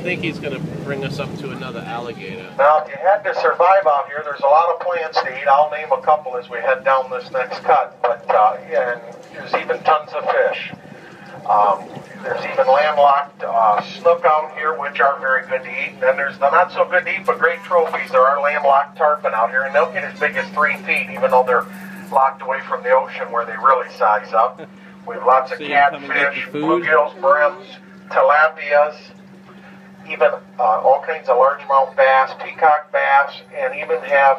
think he's going to bring us up to another alligator. Now, if you had to survive out here, there's a lot of plants to eat. I'll name a couple as we head down this next cut. But yeah, and there's even tons of fish. There's even landlocked snook out here, which are very good to eat. And then there's the not so good to eat, but great trophies. There are landlocked tarpon out here, and they'll get as big as 3 feet, even though they're locked away from the ocean where they really size up. We have lots of catfish, bluegills, brims, tilapias, even all kinds of largemouth bass, peacock bass, and even have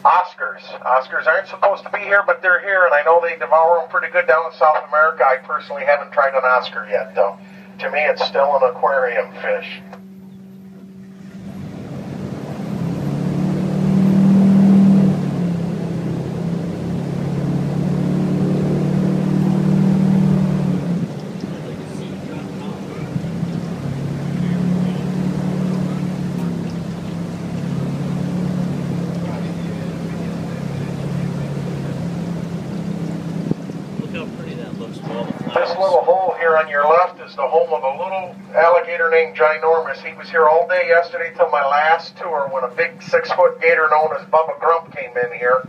Oscars. Oscars aren't supposed to be here, but they're here, and I know they devour them pretty good down in South America. I personally haven't tried an Oscar yet, though. To me, it's still an aquarium fish. This little hole here on your left is the home of a little alligator named Ginormous. He was here all day yesterday till my last tour when a big 6-foot gator known as Bubba Grump came in here.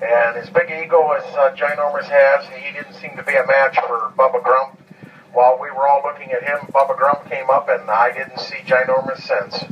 And as big ego as Ginormous has, he didn't seem to be a match for Bubba Grump. While we were all looking at him, Bubba Grump came up and I didn't see Ginormous since.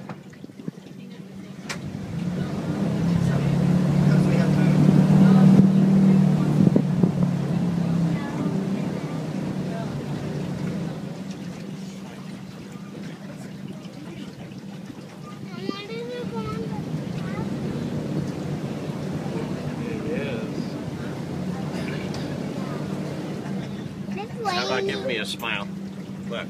How about give me a smile? Look.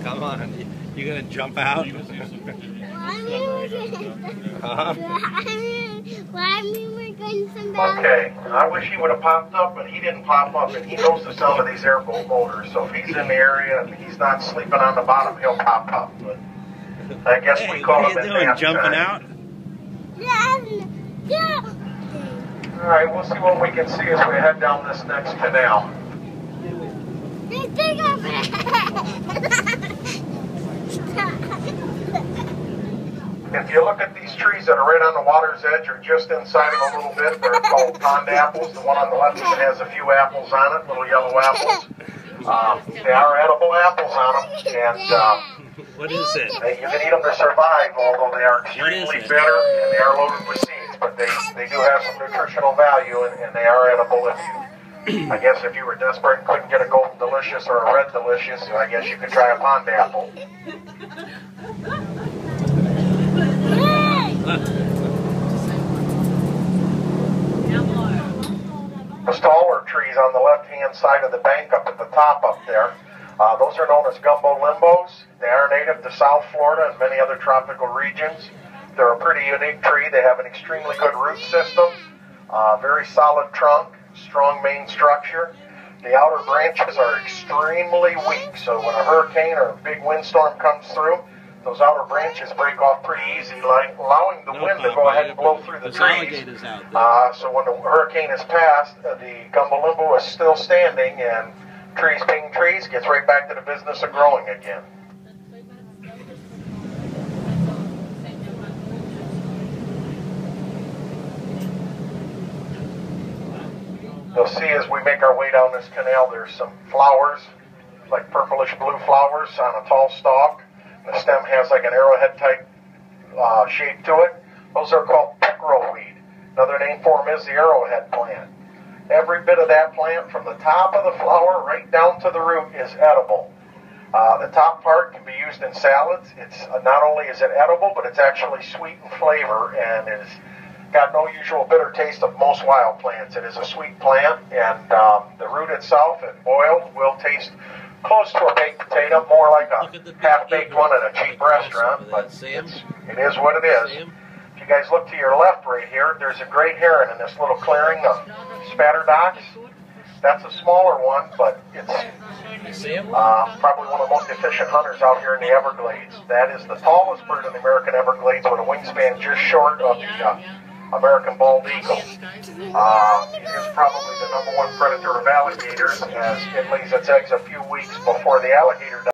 Come on. You gonna jump out? Okay, I wish he would have popped up, but he didn't pop up, and he knows the sound of these airboat motors, so if he's in the area and he's not sleeping on the bottom, he'll pop up. But I guess hey, we call him in nap jumping time. out? Alright, we'll see what we can see as we head down this next canal. If you look at these trees that are right on the water's edge or just inside of a little bit, they're called pond apples. The one on the left has a few apples on it, little yellow apples. They are edible apples on them, and what is it? You can eat them to survive, although they are extremely bitter and they are loaded with seeds, but they do have some nutritional value, and they are edible. I guess if you were desperate and couldn't get a golden delicious or a red delicious, I guess you could try a pond apple. The taller trees on the left-hand side of the bank up at the top up there, those are known as gumbo limbos. They are native to South Florida and many other tropical regions. They're a pretty unique tree. They have an extremely good root system, very solid trunk, strong main structure. The outer branches are extremely weak, so when a hurricane or a big windstorm comes through, those outer branches break off pretty easy, allowing the wind to go ahead and blow through the trees. So when the hurricane is passed, the gumbo limbo is still standing, and trees being trees gets right back to the business of growing again. You'll see as we make our way down this canal, there's some flowers, like purplish blue flowers on a tall stalk. The stem has like an arrowhead type shape to it. Those are called pickerelweed. Another name for them is the arrowhead plant. Every bit of that plant, from the top of the flower right down to the root, is edible. The top part can be used in salads. It's not only is it edible, but it's actually sweet in flavor, and it's got no usual bitter taste of most wild plants. It is a sweet plant, and the root itself, if boiled, will taste close to a baked potato, more like a half-baked one at a cheap restaurant, but it is what it is. If you guys look to your left right here, there's a great heron in this little clearing of spatter docks. That's a smaller one, but it's You see him? probably one of the most efficient hunters out here in the Everglades. That is the tallest bird in the American Everglades with a wingspan just short of the American bald eagle. It is probably the #1 predator of alligators, as it lays its eggs a few weeks before the alligator does.